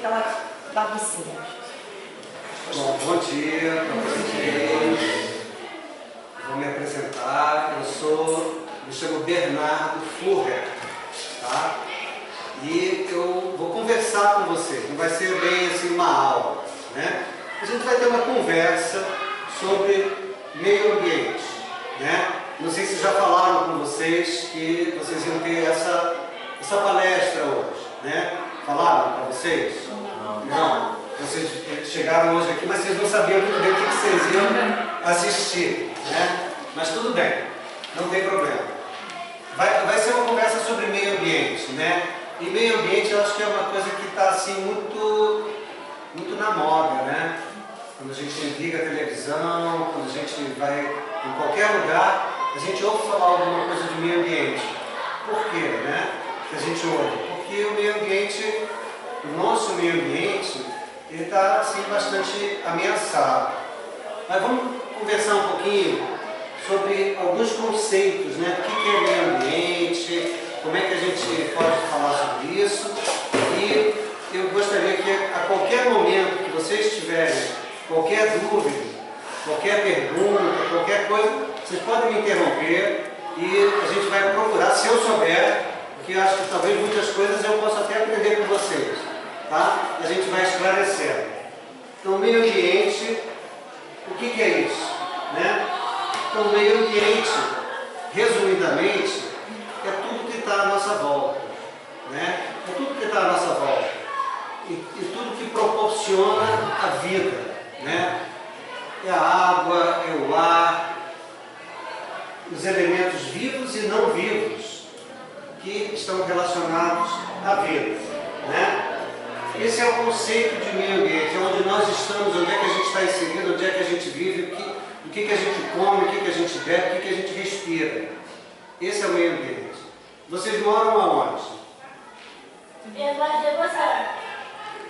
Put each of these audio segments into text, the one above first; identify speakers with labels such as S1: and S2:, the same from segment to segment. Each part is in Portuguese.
S1: aquela baguncinha.
S2: Bom dia para vocês. Vou me apresentar. Me chamo Bernardo Furrer, tá? E eu vou conversar com vocês. Não vai ser bem assim uma aula, né? A gente vai ter uma conversa sobre meio ambiente, né? Não sei se já falaram com vocês que vocês iam ter essa palestra hoje, né? Falaram para vocês? Não. Vocês chegaram hoje aqui, mas vocês não sabiam muito bem o que vocês iam assistir, né? Mas tudo bem, não tem problema. Vai ser uma conversa sobre meio ambiente, né? E meio ambiente eu acho que é uma coisa que está assim muito na moda, né? Quando a gente liga a televisão, quando a gente vai em qualquer lugar, a gente ouve falar alguma coisa de meio ambiente. Por quê, né? Que a gente ouve? Porque o meio ambiente, o nosso meio ambiente, ele está assim bastante ameaçado. Mas vamos conversar um pouquinho sobre alguns conceitos, né? O que é meio ambiente, como é que a gente pode falar sobre isso. E eu gostaria que a qualquer momento que vocês tiverem qualquer dúvida, qualquer pergunta, qualquer coisa, vocês podem me interromper e a gente vai procurar, se eu souber, porque eu acho que talvez muitas coisas eu possa até aprender com vocês, tá? A gente vai esclarecendo. Então, meio ambiente, o que é isso, né? Então, meio ambiente, resumidamente, é tudo que está à nossa volta, né? É tudo que está à nossa volta e tudo que proporciona a vida, né? É a água, é o ar, os elementos vivos e não vivos que estão relacionados à vida, né? Esse é o conceito de meio ambiente, é onde nós estamos, onde é que a gente está inserido, onde é que a gente vive, o que a gente come, o que a gente bebe, o que a gente respira. Esse é o meio ambiente. Vocês moram aonde?
S3: Deboçando.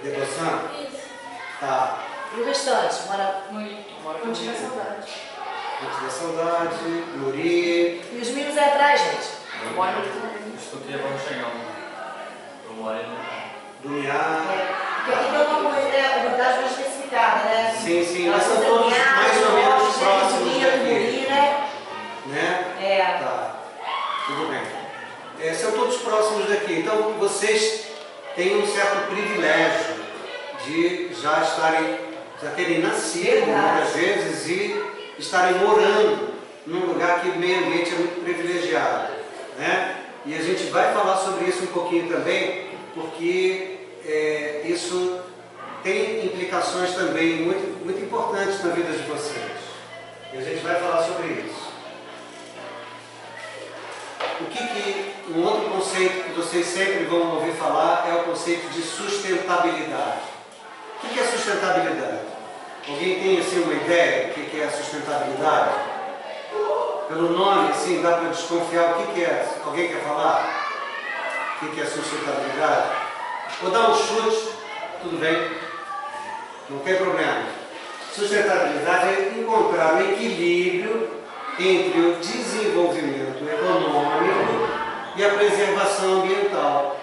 S2: Deboçando?
S3: Isso.
S2: Tá.
S1: E o restante? Mora Monte da Saudade.
S2: Monte da Saudade, Muri.
S1: E os meninos é atrás, gente?
S4: Eu moro no Estuquia, vamos chegar. Eu moro
S2: do Miar.
S1: Porque aqui tem uma comunidade mais especificada, né?
S2: Sim, mas são todos mais ou menos próximos daqui. Né?
S1: É.
S2: Tá, tudo bem. São todos próximos daqui, então vocês têm um certo privilégio de já terem nascido muitas vezes e estarem morando num lugar que o meio ambiente é muito privilegiado, né? E a gente vai falar sobre isso um pouquinho também, porque isso tem implicações também muito importantes na vida de vocês. E a gente vai falar sobre isso. Um outro conceito que vocês sempre vão ouvir falar é o conceito de sustentabilidade. O que é sustentabilidade? Alguém tem assim uma ideia do que é sustentabilidade? Pelo nome, assim, dá para desconfiar o que é. Alguém quer falar? O que é sustentabilidade? Vou dar um chute, tudo bem? Não tem problema. Sustentabilidade é encontrar um equilíbrio entre o desenvolvimento econômico e a preservação ambiental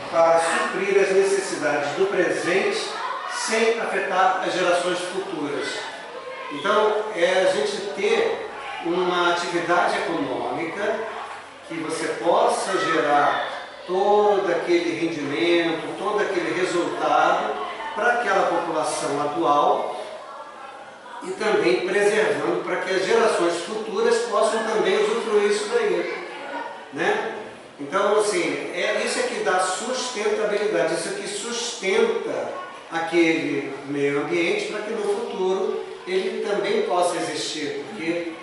S2: para suprir as necessidades do presente sem afetar as gerações futuras. Então, a gente ter uma atividade econômica que você possa gerar todo aquele rendimento, todo aquele resultado para aquela população atual e também preservando para que as gerações futuras possam também usufruir isso daí, né? Então, assim, isso é que dá sustentabilidade, isso é que sustenta aquele meio ambiente para que no futuro ele também possa existir, porque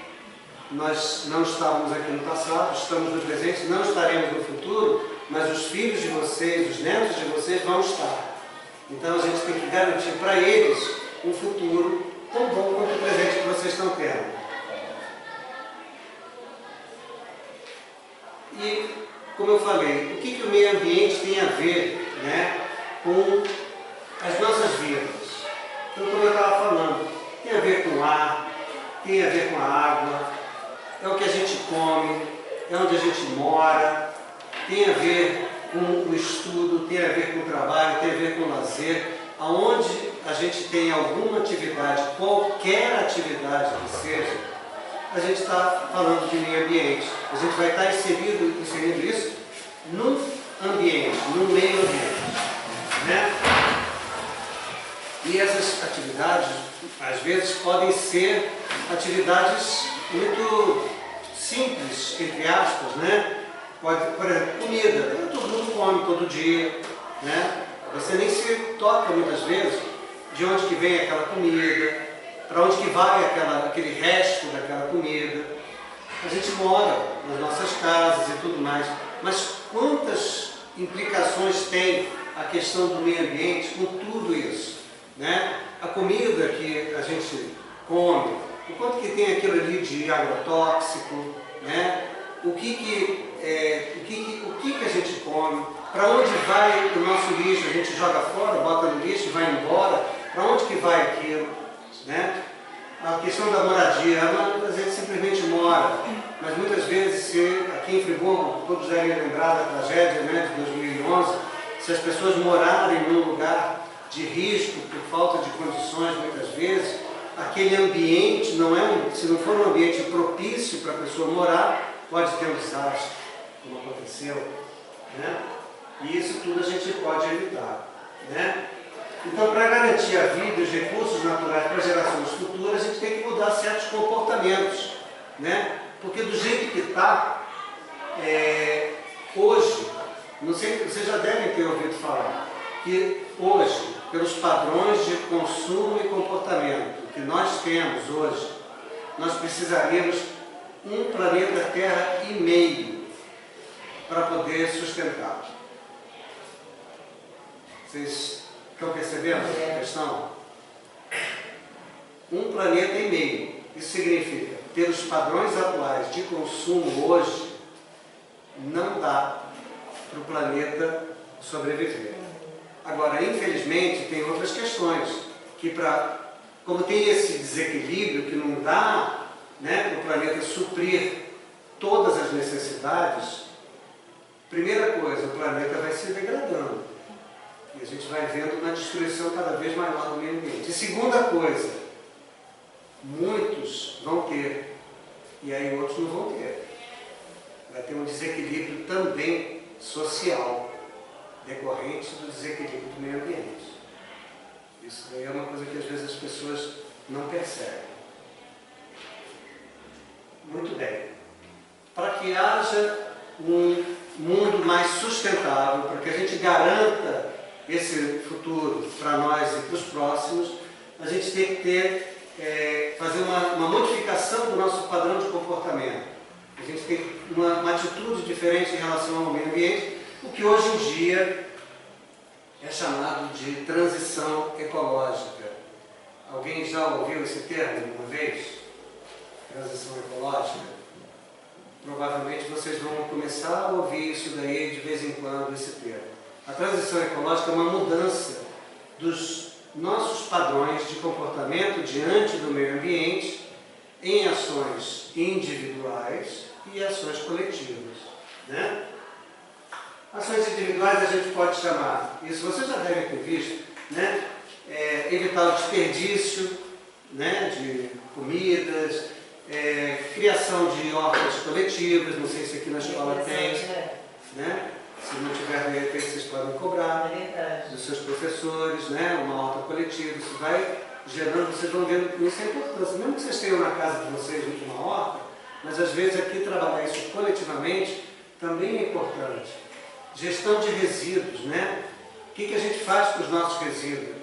S2: nós não estávamos aqui no passado, estamos no presente, não estaremos no futuro, mas os filhos de vocês, os netos de vocês vão estar. Então a gente tem que garantir para eles um futuro tão bom quanto o presente que vocês estão tendo. E, como eu falei, o que o meio ambiente tem a ver, né, com as nossas vidas? Então, como eu estava falando, tem a ver com o ar, tem a ver com a água, é o que a gente come, é onde a gente mora, tem a ver com o estudo, tem a ver com o trabalho, tem a ver com o lazer. Aonde a gente tem alguma atividade, qualquer atividade que seja, a gente está falando de meio ambiente. A gente vai estar inserindo isso no ambiente, no meio ambiente, né? E essas atividades, às vezes, podem ser atividades muito simples, entre aspas, né? Pode, por exemplo, comida. Todo mundo come todo dia, né? Você nem se toca muitas vezes de onde que vem aquela comida, para onde que vai aquele resto daquela comida. A gente mora nas nossas casas e tudo mais, mas quantas implicações tem a questão do meio ambiente com tudo isso, né? A comida que a gente come, o quanto que tem aquilo ali de agrotóxico, né? O que a gente come, para onde vai o nosso lixo, a gente joga fora, bota no lixo e vai embora, para onde que vai aquilo, né? A questão da moradia, a gente simplesmente mora, mas muitas vezes, aqui em Friburgo, todos devem lembrar da tragédia, né, de 2011, se as pessoas morarem num lugar de risco por falta de condições, muitas vezes, aquele ambiente, se não for um ambiente propício para a pessoa morar, pode ter um desastre, como aconteceu, né? E isso tudo a gente pode evitar, né? Então, para garantir a vida e os recursos naturais para gerações futuras, a gente tem que mudar certos comportamentos, né? Porque do jeito que está, hoje, não sei, vocês já devem ter ouvido falar, que hoje, pelos padrões de consumo e comportamento que nós temos hoje, nós precisaríamos um planeta Terra e meio para poder sustentar. Vocês estão percebendo a questão? Um planeta e meio. Isso significa, pelos padrões atuais de consumo hoje, não dá para o planeta sobreviver. Agora, infelizmente, tem outras questões, que como tem esse desequilíbrio que não dá, né, para o planeta suprir todas as necessidades, primeira coisa, o planeta vai se degradando. E a gente vai vendo uma destruição cada vez maior do meio ambiente. E segunda coisa, muitos vão ter, e aí outros não vão ter. Vai ter um desequilíbrio também social, decorrente do desequilíbrio do meio ambiente. Isso daí é uma coisa que às vezes as pessoas não percebem. Muito bem. Para que haja um mundo mais sustentável, para que a gente garanta esse futuro para nós e para os próximos, a gente tem que fazer uma modificação do nosso padrão de comportamento. A gente tem uma atitude diferente em relação ao meio ambiente, o que hoje em dia é chamado de transição ecológica. Alguém já ouviu esse termo alguma vez? Transição ecológica? Provavelmente vocês vão começar a ouvir isso daí de vez em quando, esse termo. A transição ecológica é uma mudança dos nossos padrões de comportamento diante do meio ambiente em ações individuais e ações coletivas, né? Ações individuais a gente pode chamar, isso vocês já devem ter visto, né? Evitar o desperdício, né, de comidas, criação de hortas coletivas, não sei se aqui na escola tem, né? Se não tiver, de repente, vocês podem cobrar dos seus professores, né? Uma horta coletiva, isso vai gerando, vocês vão vendo com isso a importância. Mesmo que vocês tenham na casa de vocês uma horta, mas às vezes aqui trabalhar isso coletivamente também é importante. Gestão de resíduos, né? O que a gente faz com os nossos resíduos?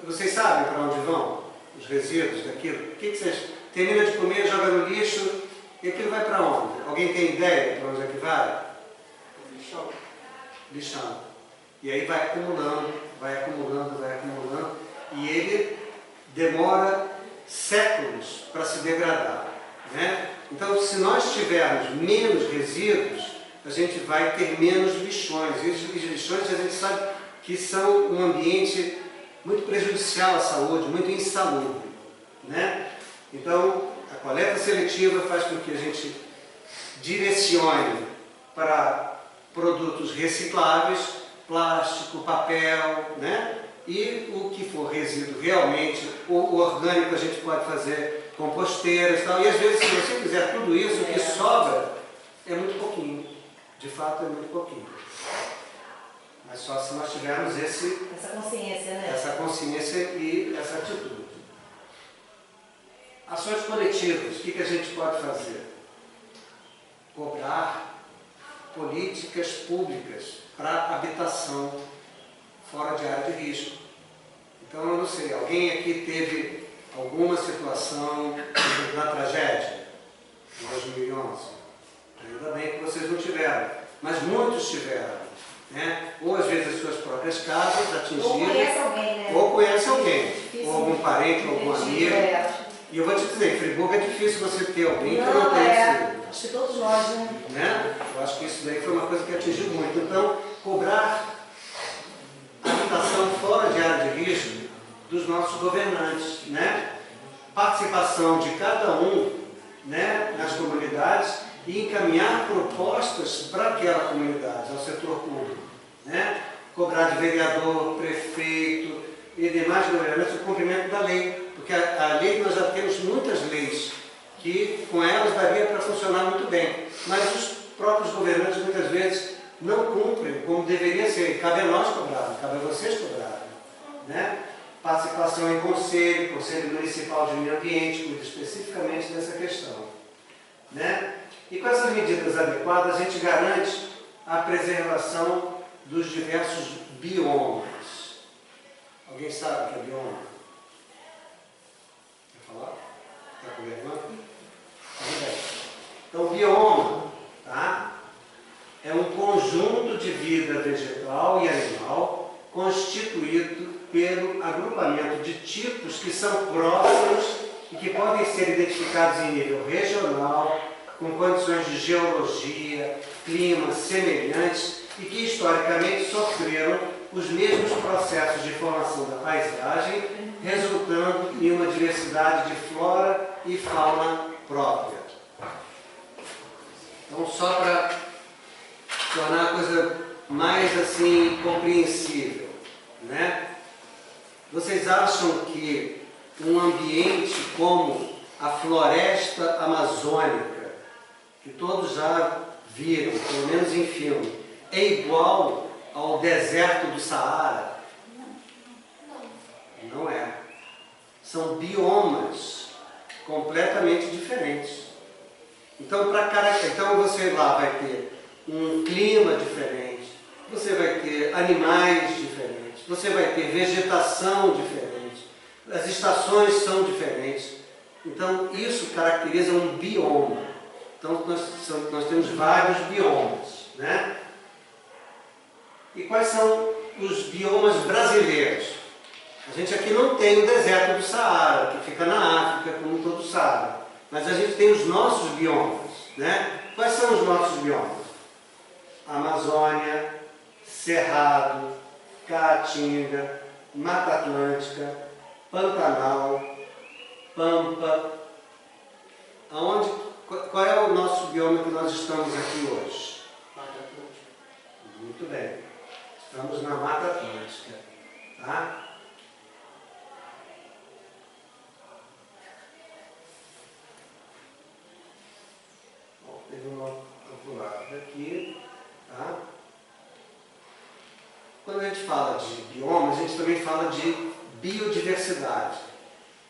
S2: Vocês sabem para onde vão os resíduos daquilo? O que vocês termina de comer, joga no lixo e aquilo vai para onde? Alguém tem ideia para onde é que vai? Lixão. Lixão. E aí vai acumulando, vai acumulando, vai acumulando e ele demora séculos para se degradar, né? Então, se nós tivermos menos resíduos, a gente vai ter menos lixões. E os lixões a gente sabe que são um ambiente muito prejudicial à saúde, muito insalubre, né? Então, a coleta seletiva faz com que a gente direcione para produtos recicláveis, plástico, papel, né? E o que for resíduo realmente, o orgânico a gente pode fazer composteiras e tal. E às vezes, se você fizer tudo isso, o que sobra é muito pouquinho. De fato, é muito pouquinho. Mas só se nós tivermos
S1: essa consciência, né?
S2: essa consciência e essa atitude. Ações coletivas, o que a gente pode fazer? Cobrar políticas públicas para habitação fora de área de risco. Então, eu não sei, alguém aqui teve alguma situação na tragédia de 2011? Ainda bem que vocês não tiveram, mas muitos tiveram, né? Ou às vezes as suas próprias casas atingidas,
S1: Ou conhece alguém, né?
S2: ou conhece alguém, ou algum parente, ou algum amigo. E eu vou te dizer, em Friburgo é difícil você ter alguém que não tenha sido.
S1: Acho que todos nós, né?
S2: Eu acho que isso daí foi uma coisa que atingiu muito. Então, cobrar habitação fora de área de risco dos nossos governantes, né? Participação de cada um, né, nas comunidades e encaminhar propostas para aquela comunidade, ao setor público, né? Cobrar de vereador, prefeito e demais governantes o cumprimento da lei, porque a lei, nós já temos muitas leis que com elas daria para funcionar muito bem, mas os próprios governantes muitas vezes não cumprem como deveria ser. Cabe a nós cobrar, cabe a vocês cobrar, né? Participação em conselho, Conselho Municipal de Meio Ambiente, cuida especificamente dessa questão, né? E com essas medidas adequadas, a gente garante a preservação dos diversos biomas. Alguém sabe o que é bioma? Quer falar? Está com vergonha? Tudo bem. Então, bioma, tá? É um conjunto de vida vegetal e animal constituído pelo agrupamento de tipos que são próximos e que podem ser identificados em nível regional, com condições de geologia, clima semelhantes e que historicamente sofreram os mesmos processos de formação da paisagem, resultando em uma diversidade de flora e fauna própria. Então, só para tornar a coisa mais assim compreensível, né? Vocês acham que um ambiente como a floresta amazônica, que todos já viram, pelo menos em filme, é igual ao deserto do Saara? Não é. São biomas completamente diferentes. Então, então você lá vai ter um clima diferente, você vai ter animais diferentes, você vai ter vegetação diferente, as estações são diferentes. Então, isso caracteriza um bioma. Então, nós temos vários biomas, né? E quais são os biomas brasileiros? A gente aqui não tem o deserto do Saara, que fica na África, como todo sabe. Mas a gente tem os nossos biomas, né? Quais são os nossos biomas? Amazônia, Cerrado, Caatinga, Mata Atlântica, Pantanal, Pampa. Qual é o nosso bioma que nós estamos aqui hoje?
S1: Mata Atlântica.
S2: Muito bem. Estamos na Mata Atlântica, tá? Bom, teve uma calculada aqui, tá? Quando a gente fala de bioma, a gente também fala de biodiversidade.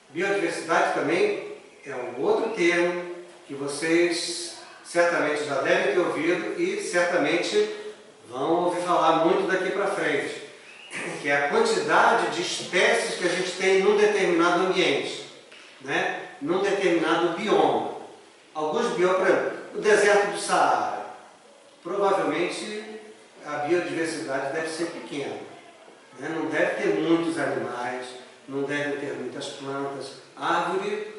S2: Biodiversidade também é um outro termo que vocês certamente já devem ter ouvido e certamente vão ouvir falar muito daqui para frente, que é a quantidade de espécies que a gente tem num determinado ambiente, né? Num determinado bioma. Alguns biomas, por exemplo, o deserto do Saara, provavelmente a biodiversidade deve ser pequena, né? Não deve ter muitos animais, não deve ter muitas plantas, árvore,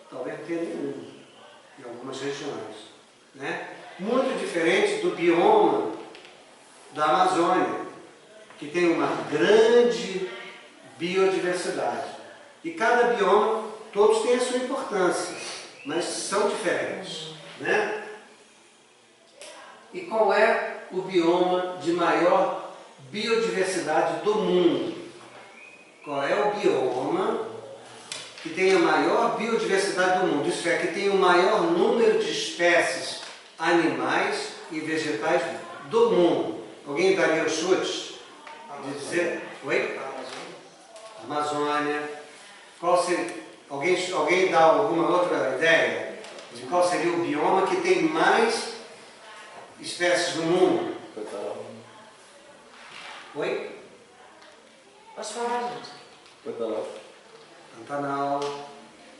S2: talvez não tenha nenhuma, em algumas regiões, né? Muito diferente do bioma da Amazônia, que tem uma grande biodiversidade. E cada bioma, todos têm a sua importância, mas são diferentes, né? E qual é o bioma de maior biodiversidade do mundo? Qual é o bioma que tem a maior biodiversidade do mundo? Isso é, que tem o maior número de espécies animais e vegetais do mundo. Alguém daria os chutes? De dizer? Oi? Amazônia. Qual seria? Alguém dá alguma outra ideia de qual seria o bioma que tem mais espécies do mundo? Oi?
S1: Posso falar, gente?
S2: Pantanal.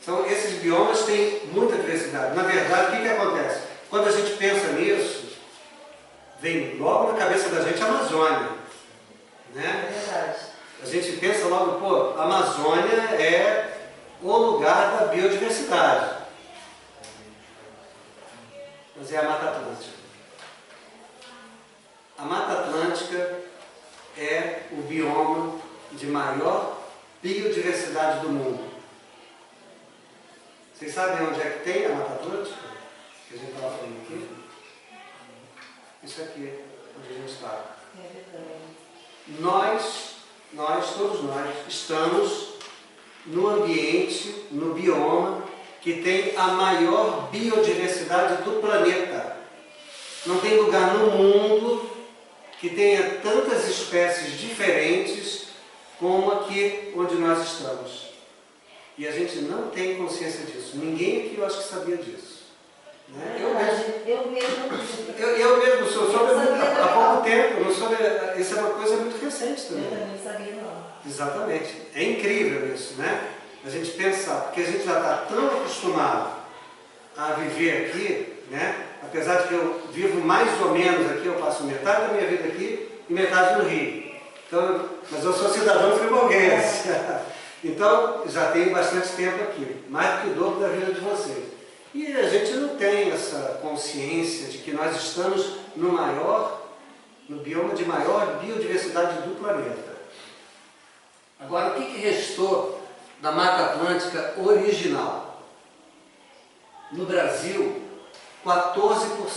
S2: Então, esses biomas têm muita diversidade. Na verdade, o que acontece? Quando a gente pensa nisso, vem logo na cabeça da gente a Amazônia.
S1: É
S2: Né?
S1: verdade.
S2: A gente pensa logo, pô, a Amazônia é o lugar da biodiversidade. Mas é a Mata Atlântica. A Mata Atlântica é o bioma de maior biodiversidade do mundo. Vocês sabem onde é que tem a Mata Atlântica? Que a gente estava falando aqui? Isso aqui, onde a gente está.
S1: É verdade.
S2: Todos nós, estamos no ambiente, no bioma, que tem a maior biodiversidade do planeta. Não tem lugar no mundo que tenha tantas espécies diferentes como aqui onde nós estamos. E a gente não tem consciência disso. Ninguém aqui eu acho que sabia disso. Né?
S1: Eu mesmo.
S2: Eu mesmo soube há pouco tempo. Não soube, isso é uma coisa muito recente também.
S1: Eu também não sabia, não.
S2: Exatamente. É incrível isso, né? A gente pensar, porque a gente já está tão acostumado a viver aqui, né? Apesar de que eu vivo mais ou menos aqui, eu passo metade da minha vida aqui e metade no Rio. Então, mas eu sou cidadão friburguense. Então, já tenho bastante tempo aqui, mais do que o dobro da vida de vocês. E a gente não tem essa consciência de que nós estamos no bioma de maior biodiversidade do planeta. Agora, o que restou da Mata Atlântica original? No Brasil, 14%.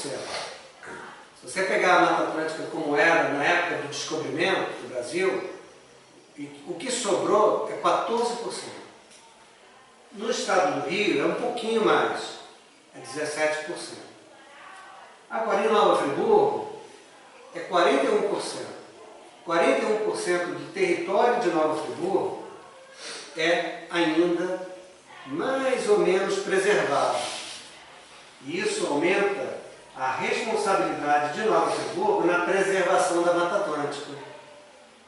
S2: Se você pegar a Mata Atlântica como era na época do descobrimento do Brasil, o que sobrou é 14%. No estado do Rio é um pouquinho mais, é 17%. Agora, em Nova Friburgo, é 41%. 41% do território de Nova Friburgo é ainda mais ou menos preservado. E isso aumenta a responsabilidade de Nova Friburgo na preservação da Mata Atlântica.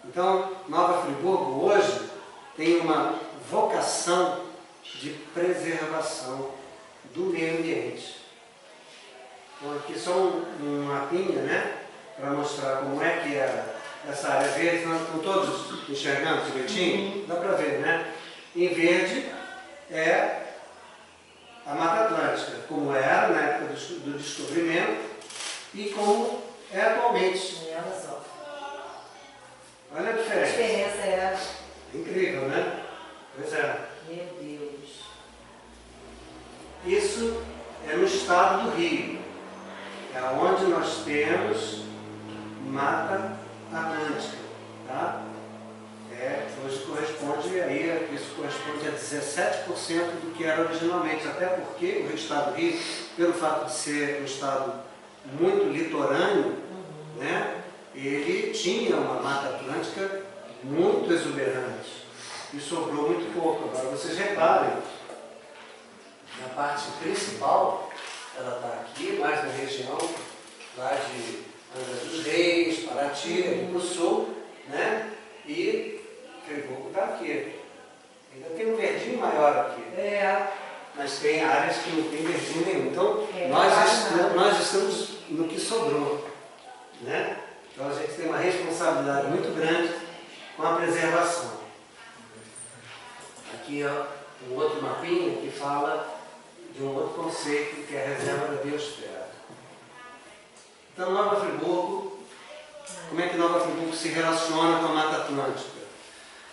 S2: Então, Nova Friburgo hoje tem uma vocação de preservação do meio ambiente. Então, aqui só um mapinha, né, para mostrar como é que é essa área verde. Nós estamos todos enxergando direitinho? Dá para ver, né? Em verde é a Mata Atlântica, como era na época do descobrimento e como é atualmente.
S1: E olha só.
S2: Olha a
S1: A
S2: diferença.
S1: diferença é.
S2: Incrível, né? Pois é.
S1: Meu Deus.
S2: Isso é no estado do Rio. É onde nós temos Mata Atlântica. Tá? Hoje corresponde aí, isso corresponde a 17% do que era originalmente, até porque o estado do Rio, pelo fato de ser um estado muito litorâneo, né, ele tinha uma Mata Atlântica muito exuberante e sobrou muito pouco. Agora vocês reparem, na parte principal, ela está aqui, mais na região lá de Angra dos Reis, Paraty, ali para o sul, né? E Friburgo está aqui. Ainda tem um verdinho maior aqui. Mas tem áreas que não tem verdinho nenhum. Então, nós estamos no que sobrou. Né? Então, a gente tem uma responsabilidade muito grande com a preservação. Aqui, ó, um outro mapinha que fala de um outro conceito, que é a reserva da biosfera. Então, Nova Friburgo, como é que Nova Friburgo se relaciona com a Mata Atlântica?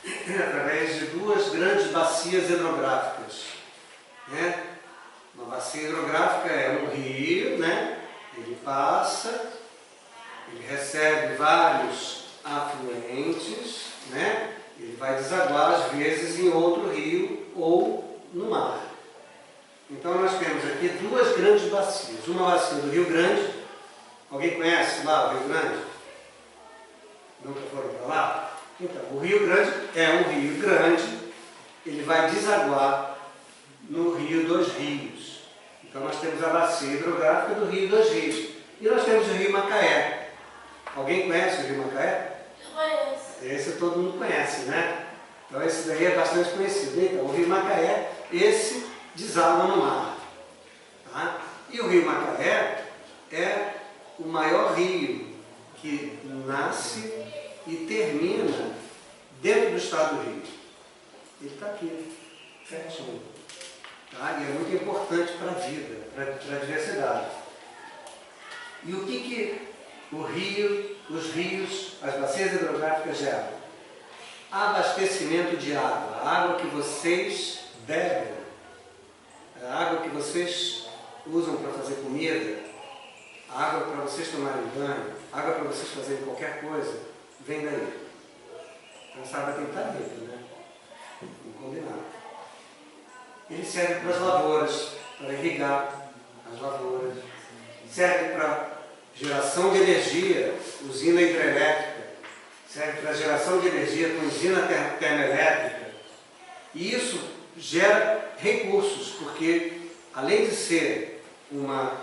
S2: Através de duas grandes bacias hidrográficas. Né? Uma bacia hidrográfica é um rio, né? Ele passa Ele recebe vários afluentes, né? Ele vai desaguar às vezes em outro rio ou no mar. Então nós temos aqui duas grandes bacias. Uma bacia do Rio Grande. Alguém conhece lá o Rio Grande? Nunca foram para lá? Então, o Rio Grande é um rio grande, ele vai desaguar no Rio dos Rios. Então nós temos a bacia hidrográfica do Rio dos Rios. E nós temos o Rio Macaé. Alguém conhece o Rio Macaé?
S3: Eu conheço.
S2: Esse todo mundo conhece, né? Então esse daí é bastante conhecido. Então, o Rio Macaé, esse deságua no mar. Tá? E o Rio Macaé é o maior rio que nasce e termina dentro do estado do Rio. Ele está aqui, certinho. Tá? E é muito importante para a vida, para a diversidade. E o que o rio, os rios, as bacias hidrográficas geram? Abastecimento de água. A água que vocês bebem, a água que vocês usam para fazer comida, a água para vocês tomarem banho, a água para vocês fazerem qualquer coisa, vem daí. Então essa água tem que estar limpa, né? Vamos combinar. Ele serve para as lavouras, para irrigar as lavouras. Serve para geração de energia, usina hidrelétrica. Serve para geração de energia com usina termoelétrica. E isso gera recursos, porque além de ser uma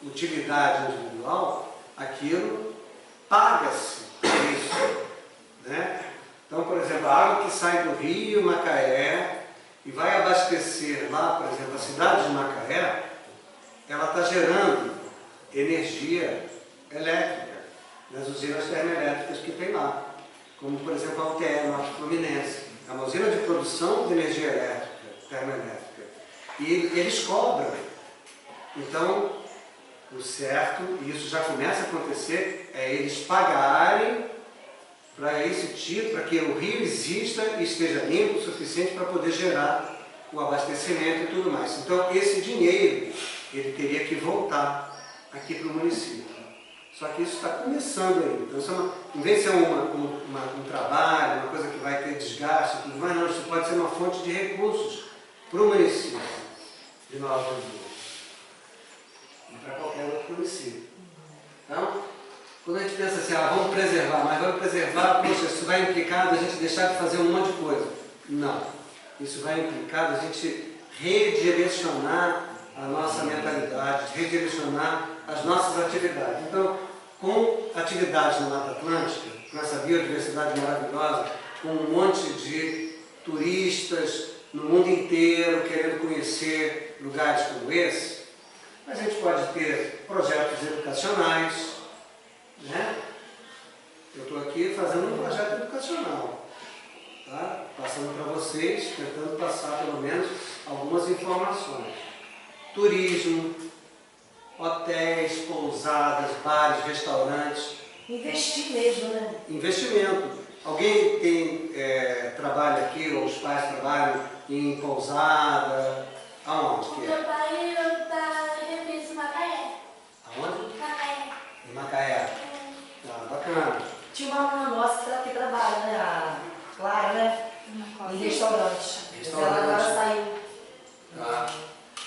S2: utilidade individual, aquilo paga-se isso, né? Então, por exemplo, a água que sai do Rio Macaé e vai abastecer lá, por exemplo, a cidade de Macaé, ela está gerando energia elétrica nas usinas termoelétricas que tem lá, como por exemplo a UTE Norte Fluminense, é uma usina de produção de energia elétrica, termoelétrica, e eles cobram. Então, o certo, e isso já começa a acontecer, é eles pagarem para esse tipo, para que o rio exista e esteja limpo o suficiente para poder gerar o abastecimento e tudo mais. Então, esse dinheiro, ele teria que voltar aqui para o município. Só que isso está começando ainda. Então, isso em vez de ser um trabalho, uma coisa que vai ter desgaste, tudo mais, não, isso pode ser uma fonte de recursos para o município de Nova Lisboa e para qualquer outro município. Então, quando a gente pensa assim, vamos preservar, mas vamos preservar, poxa, isso vai implicar a gente deixar de fazer um monte de coisa. Não. Isso vai implicar a gente redirecionar a nossa mentalidade, redirecionar as nossas atividades. Então, com atividades na Mata Atlântica, com essa biodiversidade maravilhosa, com um monte de turistas no mundo inteiro querendo conhecer lugares como esse, a gente pode ter projetos educacionais, né? Eu estou aqui fazendo um projeto educacional, tá? Passando para vocês, tentando passar pelo menos algumas informações. Turismo, hotéis, pousadas, bares, restaurantes.
S1: Investir mesmo, né?
S2: Investimento. Alguém tem trabalho aqui, ou os pais trabalham em pousada? Aonde que
S3: Meu
S2: é?
S3: pai tá em Macaé.
S2: Aonde?
S3: Macaé.
S2: Em Macaé. Ah, bacana.
S1: Tinha uma aluna nossa que trabalha, né? A Clara, né? Em restaurante. Mas ela agora saiu.
S2: Ah,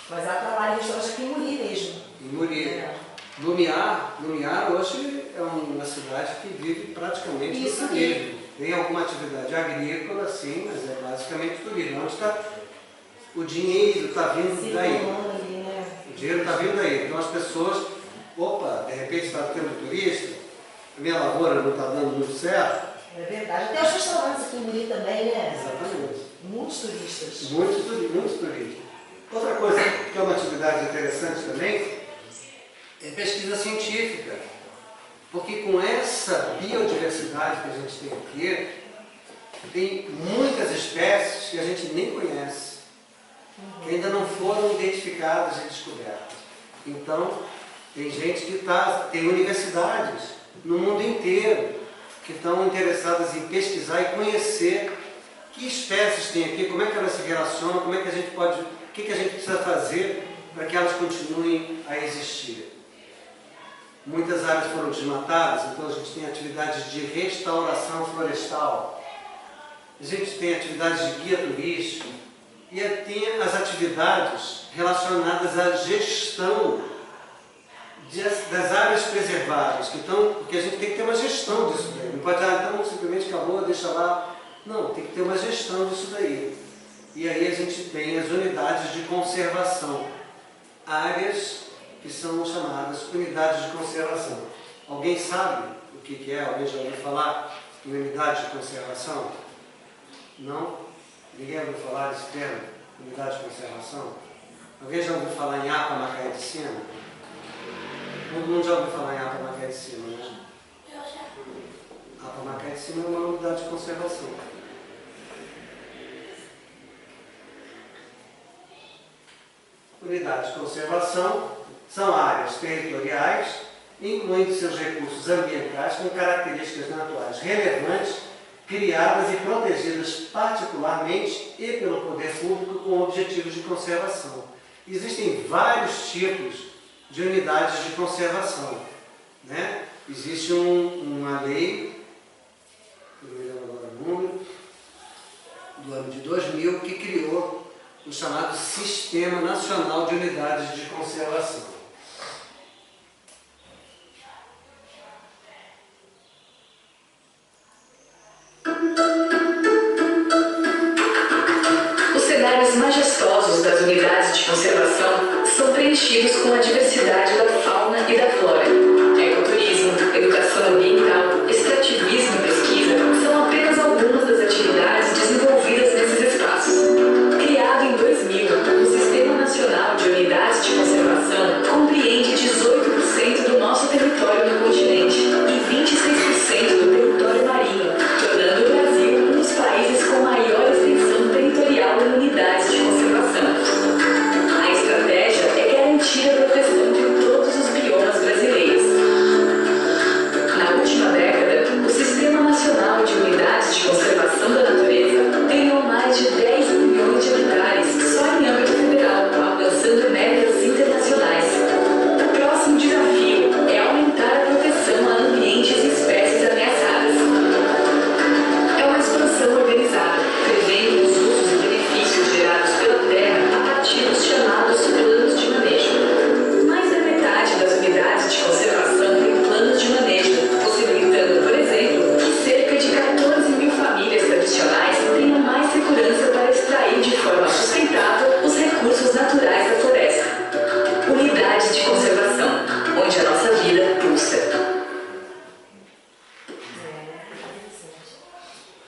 S1: Mas ela trabalha em restaurante aqui em Muri mesmo.
S2: em Muri.
S1: É.
S2: Lumiar hoje é uma cidade que vive praticamente do
S1: Isso
S2: turismo. Tem alguma atividade agrícola, sim, mas é basicamente turismo. Onde está o dinheiro está vindo daí.
S1: Ali, né?
S2: O dinheiro está vindo daí. Então as pessoas, opa, de repente está tendo turista, a minha lavoura não está dando muito certo.
S1: É verdade. Tem os restaurantes aqui em Muri também, né?
S2: Exatamente.
S1: Muitos turistas.
S2: Muitos turistas. Outra coisa que é uma atividade interessante também é pesquisa científica. Porque com essa biodiversidade que a gente tem aqui, tem muitas espécies que a gente nem conhece, que ainda não foram identificadas e descobertas. Então, tem gente que tem universidades no mundo inteiro que estão interessadas em pesquisar e conhecer que espécies tem aqui, como é que elas se relacionam, como é que a gente pode, o que a gente precisa fazer para que elas continuem a existir. muitas áreas foram desmatadas, então a gente tem atividades de restauração florestal, a gente tem atividades de guia turístico e tem as atividades relacionadas à gestão das áreas preservadas, porque a gente tem que ter uma gestão disso daí. Não pode então simplesmente acabou, deixa lá. Não, tem que ter uma gestão disso daí. E aí a gente tem as unidades de conservação, áreas que são chamadas unidades de conservação. Alguém sabe o que é? Alguém já ouviu falar em unidade de conservação? Não? Ninguém ouviu falar desse termo? Unidade de conservação? Alguém já ouviu falar em APA Macaé de Cima? Todo mundo já ouviu falar em APA Macaé de Cima, né?
S3: Eu já.
S2: APA Macaé de Cima é uma unidade de conservação. Unidades de conservação são áreas territoriais, incluindo seus recursos ambientais com características naturais relevantes, criadas e protegidas particularmente e pelo poder público com objetivos de conservação. Existem vários tipos de unidades de conservação, né? Existe uma lei, eu não me lembro agora o número, do ano de 2000, que criou o chamado Sistema Nacional de Unidades de Conservação.
S5: Os cenários majestosos das unidades de conservação são preenchidos com a diversidade da fauna e da flora. Ecoturismo, educação ambiental, extrativismo e pesquisa são apenas algumas das atividades desenvolvidas nesses espaços. Criado em 2000, o Sistema Nacional de Unidades de Conservação compreende 18% do nosso território no continente e 26% do território marinho, tornando o Brasil um dos países com maior extensão territorial em unidades de conservação. A estratégia é garantir a proteção de todos os biomas brasileiros. Na última década, o Sistema Nacional de Unidades de Conservação da Natureza ganhou mais de 10 milhões de hectares só em âmbito federal, alcançando metas internacionais. O próximo desafio é aumentar a proteção a ambientes e espécies ameaçadas. É uma expansão organizada, prevendo os usos e benefícios gerados pela terra a partir dos chamados planos de manejo. Mais da metade das unidades de conservação tem planos de manejo, possibilitando, por exemplo, que cerca de 14 mil famílias tradicionais tenham mais segurança para extrair de forma sustentável os recursos naturais da floresta. Unidades de conservação, onde a nossa vida pulsa.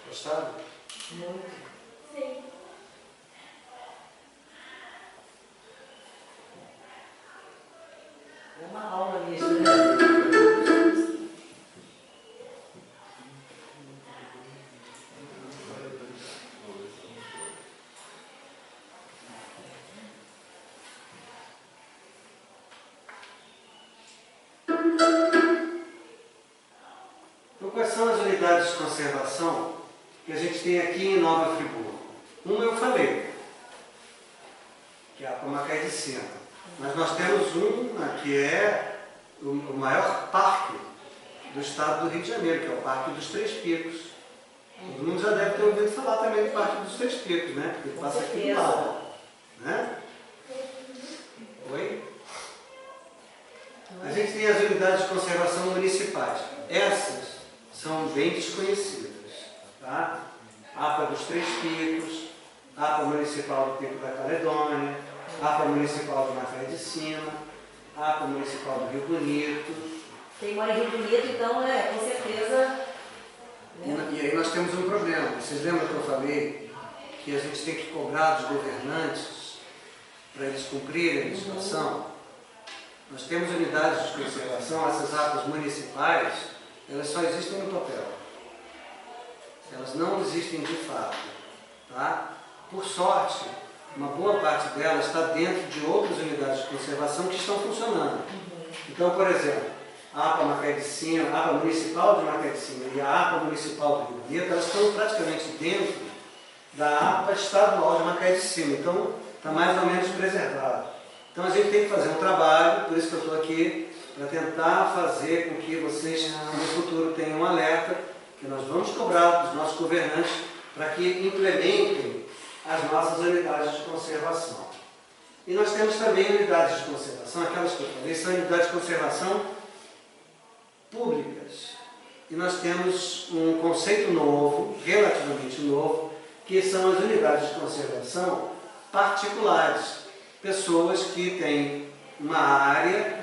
S2: Gostaram?
S1: Muito.
S3: Sim.
S1: É uma aula mesmo, né?
S2: Então, quais são as unidades de conservação que a gente tem aqui em Nova Friburgo? Uma eu falei, que é a APA Macaé de Cima. Mas nós temos uma que é o maior parque do estado do Rio de Janeiro, que é o Parque dos Três Picos. Todo mundo já deve ter ouvido falar também do Parque dos Três Picos, né? Porque ele passa aqui do lado. Né? Oi? A gente tem as unidades de conservação municipais. Essas são bem desconhecidas. Tá? APA dos Três Picos, APA Municipal do Pico da Caledônia, APA Municipal do Macaé de Cima, APA Municipal do Rio Bonito.
S1: Quem mora em Rio Bonito, então, com certeza... Né?
S2: E aí nós temos um problema. Vocês lembram que eu falei que a gente tem que cobrar dos governantes para eles cumprirem a legislação? Nós temos unidades de conservação, essas APAs municipais, elas só existem no papel. Elas não existem de fato. Tá? Por sorte, uma boa parte delas está dentro de outras unidades de conservação que estão funcionando. Então, por exemplo, a APA Macaé de Cima, a APA Municipal de Macaé de Cima e a APA Municipal do Rio Bonito, elas estão praticamente dentro da APA Estadual de Macaé de Cima. Então, está mais ou menos preservado. Então, a gente tem que fazer um trabalho, por isso que eu estou aqui para tentar fazer com que vocês no futuro tenham um alerta que nós vamos cobrar dos nossos governantes para que implementem as nossas unidades de conservação. E nós temos também unidades de conservação, aquelas que eu falei, são unidades de conservação públicas. E nós temos um conceito novo, relativamente novo, que são as unidades de conservação particulares. Pessoas que têm uma área,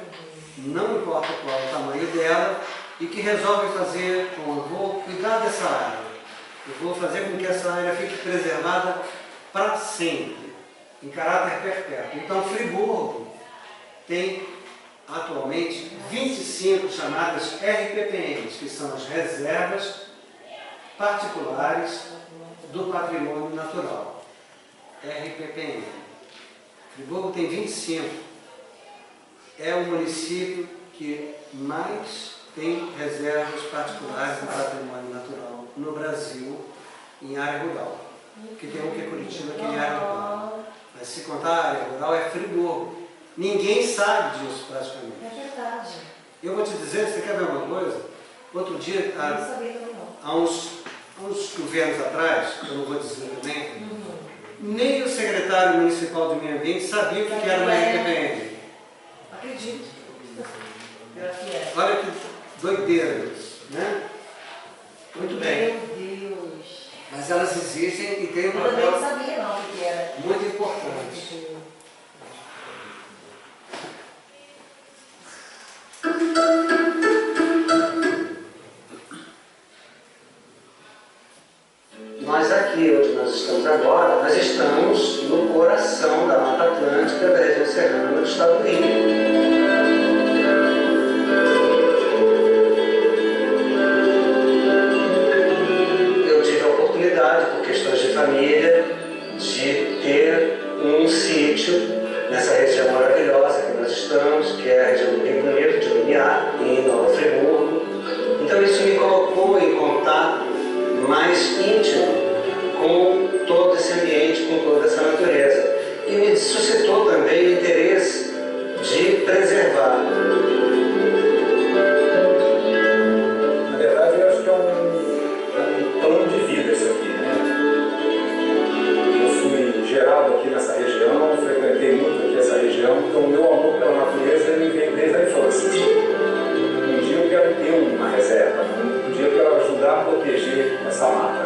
S2: não importa qual é o tamanho dela, e que resolvem fazer, bom, eu vou cuidar dessa área, eu vou fazer com que essa área fique preservada para sempre, em caráter perpétuo. Então, Friburgo tem atualmente 25 chamadas RPPMs, que são as reservas particulares do patrimônio natural. RPPM. Friburgo tem 25. É o município que mais tem reservas particulares do patrimônio natural no Brasil, em área rural. Porque tem um que é Curitiba, que é em área rural. Mas se contar a área rural, é Friburgo. Ninguém sabe disso praticamente.
S1: É verdade.
S2: Eu vou te dizer, você quer ver uma coisa? Outro dia,
S1: Eu não sabia também não.
S2: há uns governos atrás, eu não vou dizer também, nem o secretário municipal do meio ambiente sabia o que era uma RPPM.
S1: Acredito. Pior que é.
S2: Olha que doideira isso, né? Muito bem.
S1: Meu Deus.
S2: Mas elas existem e têm um
S1: Eu também não
S2: papel
S1: sabia não o que era.
S2: muito importante. Nós aqui, onde nós estamos agora, nós estamos no coração da Mata Atlântica da região serrana do estado do Rio. Eu tive a oportunidade, por questões de família, de ter um sítio nessa região maravilhosa que nós estamos, que é a região do Rio Bonito, de Lumiar, em Nova Friburgo. Então isso me colocou em contato mais íntimo com todo esse ambiente, com toda essa natureza. E me suscitou também o interesse de preservar.
S6: Na verdade, eu acho que é um plano de vida isso aqui, né? Eu fui gerado aqui nessa região, frequentei muito aqui essa região, então o meu amor pela natureza ele vem desde a infância. Um dia eu quero ter uma reserva, um dia eu quero ajudar a proteger essa mata.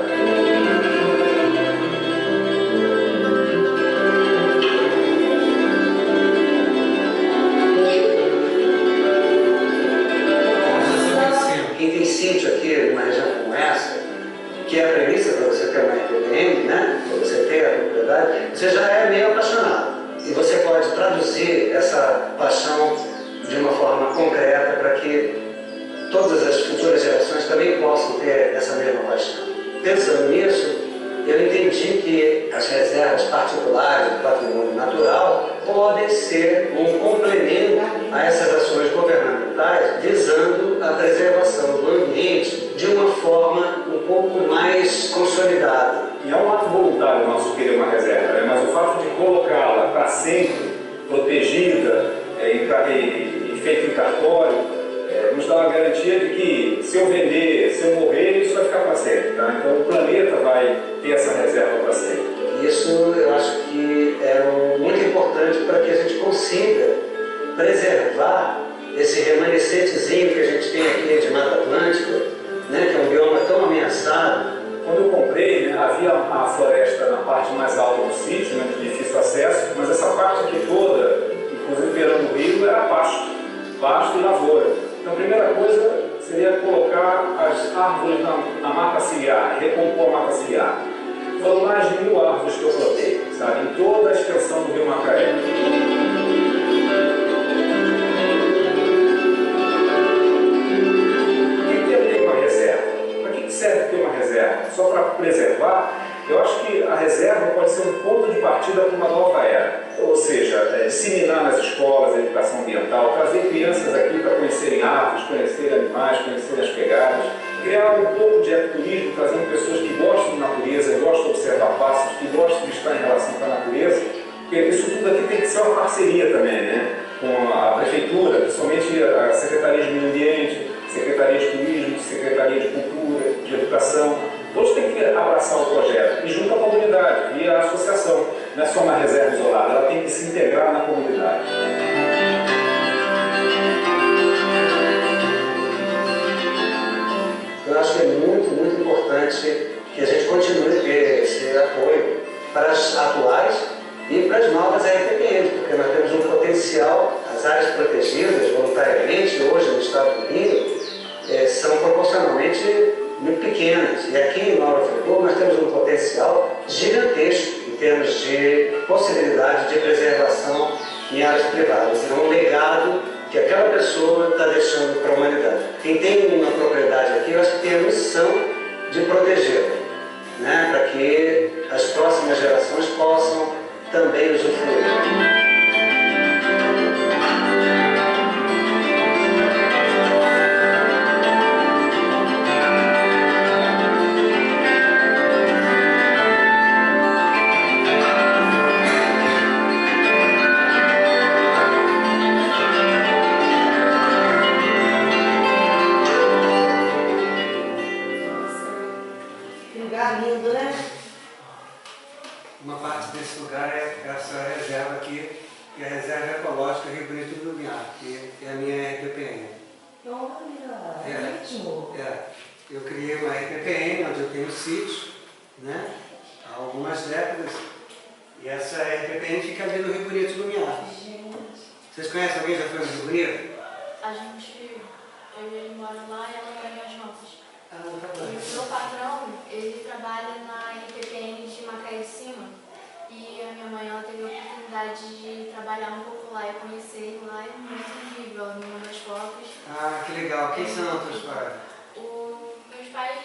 S2: Quem tem sítio aqui numa região como essa, que é a premissa para você ter uma RPPM, né? Para você ter a propriedade, você já é meio apaixonado. E você pode traduzir essa paixão de uma forma concreta para que todas as futuras gerações também possam ter essa mesma paixão. Pensando nisso, eu entendi que as reservas particulares do patrimônio natural podem ser um complemento a essas ações governamentais visando a preservação do ambiente de uma forma um pouco mais consolidada.
S6: E é um ato voluntário nosso querer uma reserva, né? Mas o fato de colocá-la para sempre protegida e feita em cartório nos dá uma garantia de que se eu vender, se eu morrer, isso vai ficar para sempre. Tá? Então o planeta vai ter essa reserva para sempre.
S2: Isso eu acho que é muito importante para que a gente consiga preservar esse remanescentezinho que a gente tem aqui de Mata Atlântica, né, que é um bioma tão ameaçado.
S6: Quando eu comprei, né, havia a floresta na parte mais alta do sítio, né, de difícil acesso, mas essa parte aqui toda, inclusive beirando o rio, era pasto e lavoura. Então a primeira coisa seria colocar as árvores na mata ciliar, recompor a mata ciliar. Foram mais de 1000 árvores que eu plantei, sabe, em toda a extensão do rio Macaé. Serve ter uma reserva? Só para preservar, eu acho que a reserva pode ser um ponto de partida para uma nova era. Ou seja, disseminar nas escolas a educação ambiental, trazer crianças aqui para conhecerem árvores, conhecerem animais, conhecerem as pegadas, criar um pouco de ecoturismo, trazendo pessoas que gostam de natureza, que gostam de observar pássaros, que gostam de estar em relação com a natureza, porque isso tudo aqui tem que ser uma parceria também, né? com a prefeitura, principalmente a Secretaria de Meio Ambiente, Secretaria de Turismo, Secretaria de Cultura, de Educação. Todos têm que abraçar o projeto e junto à comunidade e à associação. Não é só uma reserva isolada, ela tem que se integrar na comunidade.
S2: Eu acho que é muito importante que a gente continue a ter esse apoio para as atuais e para as novas RPPNs, porque nós temos um potencial, as áreas protegidas voluntariamente hoje no estado do Rio são proporcionalmente muito pequenas. E aqui em Nova Friburgo nós temos um potencial gigantesco em termos de possibilidade de preservação em áreas privadas. É um legado que aquela pessoa está deixando para a humanidade. Quem tem uma propriedade aqui, eu acho que tem a missão de protegê-la, né? Para que as próximas gerações possam também usufruir.
S1: Lindo, né?
S2: Uma parte desse lugar é essa reserva aqui, que é a Reserva Ecológica Rio Bonito do Lumiar, que é a minha RPPN.
S1: Olha, ritmo.
S2: Eu criei uma RPPN onde eu tenho sítio, né, há algumas décadas, e essa RPPN fica ali no Rio Bonito do Lumiar. Vocês conhecem alguém que já foi no Rio Bonito?
S3: A gente, eu e ele mora lá e ela mora em As Novas.
S2: Tá
S3: E
S2: bom.
S3: o meu patrão, ele trabalha na RPPN de Macaé de Cima. E a minha mãe, ela teve a oportunidade de trabalhar um pouco lá e conhecer ele lá. É muito incrível, ela me manda as fotos.
S2: Ah, que legal. Quem são os teus pais?
S3: Meus pais,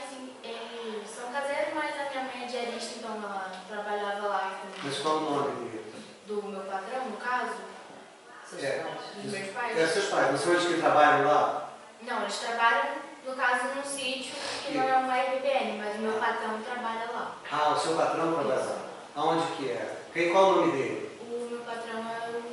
S3: eles são caseiros, mas a minha mãe é diarista, então ela trabalhava lá
S2: Mas qual o nome dele?
S3: do meu patrão, no caso. Dos meus pais.
S2: É seus pais, não são eles que trabalham lá?
S3: Não, eles trabalham, no caso, num sítio que não é uma RPPN, mas o meu patrão trabalha lá.
S2: Ah, o seu patrão trabalha lá. Aonde que é? Qual o nome dele?
S3: O meu patrão é o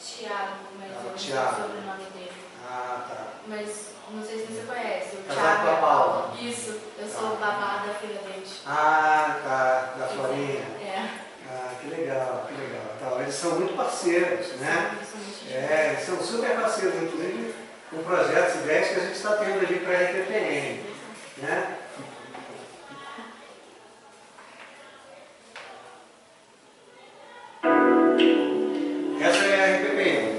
S3: Thiago, mas eu não sei
S2: Thiago.
S3: o sobrenome dele.
S2: Ah, tá.
S3: Mas não sei se você conhece. O
S2: Casado
S3: Thiago
S2: com a Paula.
S3: Isso, eu sou babá da filha deles.
S2: Ah, tá. Da Florinha.
S3: É.
S2: Ah, que legal, que legal. Então, eles são muito parceiros, né?
S3: Eles são muito
S2: Eles são super parceiros, inclusive com projetos e ideias que a gente está tendo ali para a RPPN, né? Essa é a RPPN.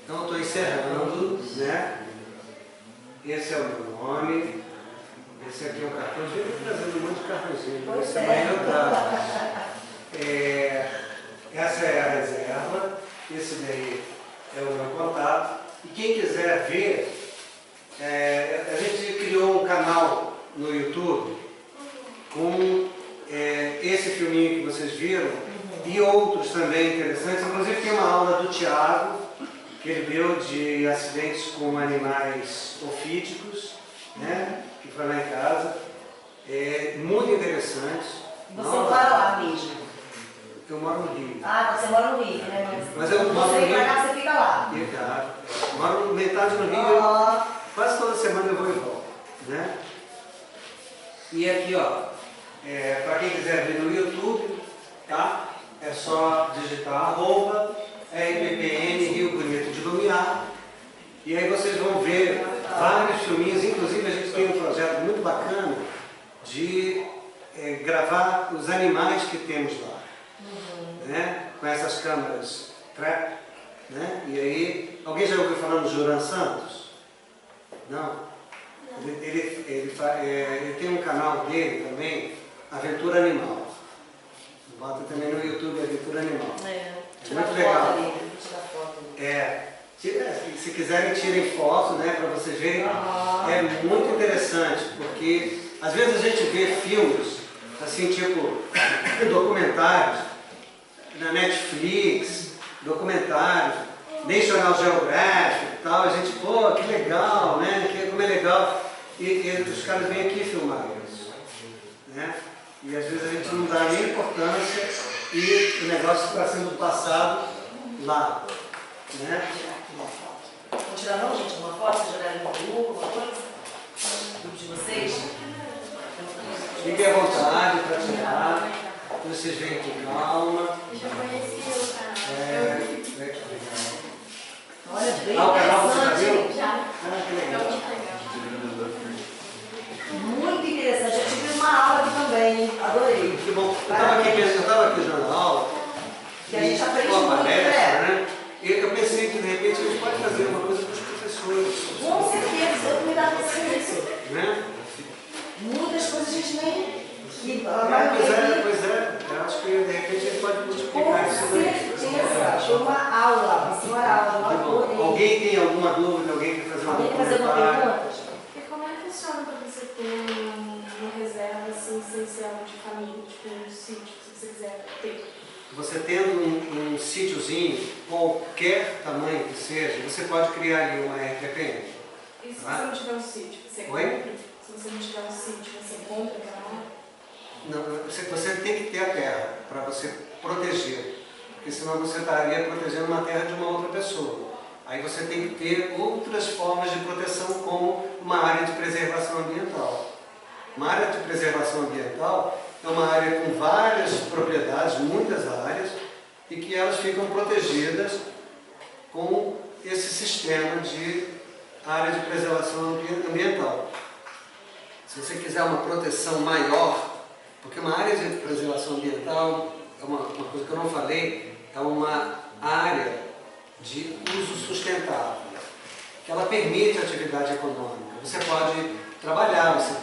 S2: Então eu estou encerrando, né? Esse é o meu nome. Esse aqui é o cartão. Eu estou trazendo um monte de cartãozinho. Esse amanhã eu trago. Essa é a reserva. Esse daí é o meu contato. E quem quiser ver, a gente criou um canal no YouTube com esse filminho que vocês viram e outros também interessantes. Inclusive tem uma aula do Thiago, que ele deu de acidentes com animais ofídicos, né? Que foi lá em casa. Muito interessante.
S1: Você mora lá mesmo?
S2: Eu moro no Rio.
S1: Ah, você mora no Rio, né?
S2: Mas eu moro no
S1: Você
S2: Rio.
S1: vem pra cá, você fica lá.
S2: Exato. Moro metade no Rio. Quase toda semana eu vou e volto, né? E aqui, ó, para quem quiser ver no YouTube, tá? É só digitar @RPPN Rio Bonito de Lumiar. E aí vocês vão ver vários filminhos. Inclusive a gente tem um projeto muito bacana de gravar os animais que temos lá. Né? Com essas câmeras trap, né? E aí, alguém já ouviu falar no Juran Santos? Não? Ele tem um canal dele também, Aventura Animal. Bota também no YouTube Aventura Animal. Muito legal. Se quiserem, tirem foto, né, para vocês verem. É muito interessante, porque às vezes a gente vê filmes, assim, tipo documentários, na Netflix, documentários, National Geographic e tal, a gente, pô, que legal, né? Como é legal. E os caras vêm aqui filmar isso, né? E às vezes a gente não dá nem importância e o negócio está sendo passado lá, né?
S1: Vou tirar não, gente, uma foto, vocês jogarem no grupo, alguma coisa? No grupo de vocês?
S2: Fiquem à vontade para tirar. Vocês vêm com calma.
S3: Eu já conheci o canal.
S1: Olha, bem
S2: o canal você já viu?
S1: interessante.
S3: Já.
S2: Que legal.
S1: Muito interessante. Eu tive uma aula aqui também, adorei.
S2: Que bom. Eu estava aqui já na aula.
S1: Que a gente aprende
S2: uma
S1: muito,
S2: palestra,
S1: né?
S2: E eu pensei que de repente a gente pode fazer uma coisa com os professores.
S1: Com certeza, eu me dá isso.
S2: Né?
S1: Muitas coisas a gente nem...
S2: Pois é. Eu acho que de repente a gente pode
S1: Com
S2: multiplicar isso daí.
S1: certeza. Foi uma aula, uma senhora aula, eu adorei.
S2: Alguém tem alguma dúvida? Alguém quer fazer
S1: Alguém quer fazer alguma
S2: comentário?
S1: pergunta?
S3: E como é que funciona para você ter uma reserva assim, essencial de família, tipo um sítio, se você quiser ter?
S2: Você tendo um sítiozinho, qualquer tamanho que seja, você pode criar ali uma RPPN.
S3: E se você não tiver um sítio, você
S2: Oi?
S3: compra? Se você não tiver um sítio, você compra aquela área?
S2: Não, você tem que ter a terra para você proteger, porque senão você estaria protegendo uma terra de uma outra pessoa. Aí você tem que ter outras formas de proteção, como uma área de preservação ambiental. Uma área de preservação ambiental é uma área com várias propriedades, muitas áreas, e que elas ficam protegidas com esse sistema de área de preservação ambiental. Se você quiser uma proteção maior, porque uma área de preservação ambiental, é uma coisa que eu não falei, é uma área de uso sustentável, que ela permite a atividade econômica. Você pode trabalhar, você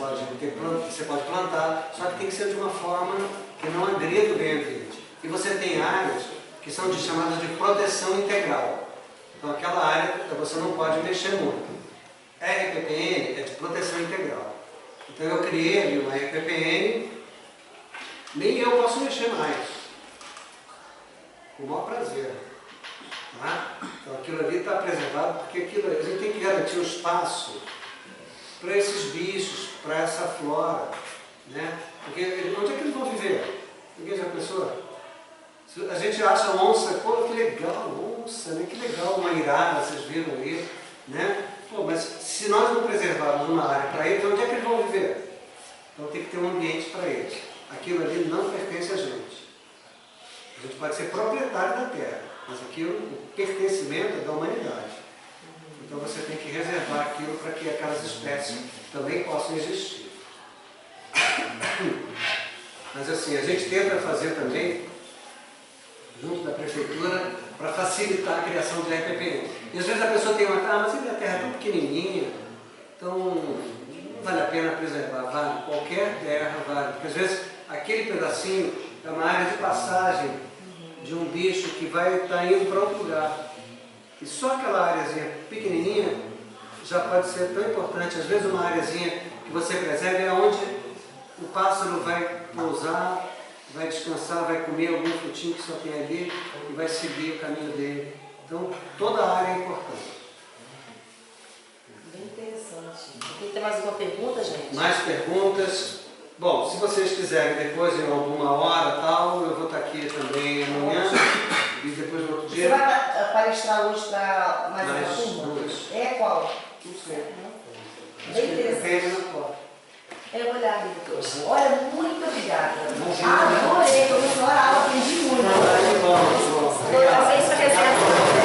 S2: pode plantar, só que tem que ser de uma forma que não agrida o meio ambiente. E você tem áreas que são chamadas de proteção integral. Então aquela área você não pode mexer muito. RPPN é de proteção integral. Então eu criei ali uma RPPN, nem eu posso mexer mais. Com o maior prazer. Tá? Então aquilo ali está preservado, porque a gente tem que garantir o espaço para esses bichos, para essa flora. Né? Porque onde é que eles vão viver? Ninguém já pensou? A gente acha onça, pô, que legal, onça, né? Que legal, uma irada, vocês viram aí. Né? Pô, mas se nós não preservarmos uma área para eles, onde é que eles vão viver? Então tem que ter um ambiente para eles. Aquilo ali não pertence a gente. A gente pode ser proprietário da terra, mas aquilo, o pertencimento é da humanidade. Então você tem que reservar aquilo para que aquelas espécies também possam existir. Mas assim, a gente tenta fazer também, junto da prefeitura, para facilitar a criação de RPPN. E às vezes pessoa tem uma terra, mas a minha terra é tão pequenininha, então vale a pena preservar, vale. Qualquer terra vale. Porque às vezes aquele pedacinho é uma área de passagem de um bicho que vai estar indo para outro lugar. E só aquela áreazinha pequenininha já pode ser tão importante. Às vezes uma áreazinha que você preserva é onde o pássaro vai pousar, vai descansar, vai comer algum frutinho que só tem ali e vai seguir o caminho dele. Então, toda a área é importante.
S1: Bem interessante. Tem mais alguma pergunta, gente?
S2: Mais perguntas? Bom, se vocês quiserem depois, em alguma hora tal, eu vou estar aqui também amanhã e depois no outro
S1: Você
S2: dia.
S1: vai palestrar hoje para mais uma
S2: Mais
S1: turma?
S2: duas.
S1: É qual?
S2: Não sei.
S1: Bem interessante.
S2: Depende na porta.
S1: Eu vou olhar ali depois. Olha, muito obrigada.
S2: Imagina.
S1: Adorei, começou a aula, aprendi muito.
S2: Tá bom, bom. Obrigado.
S1: Vocês presentes.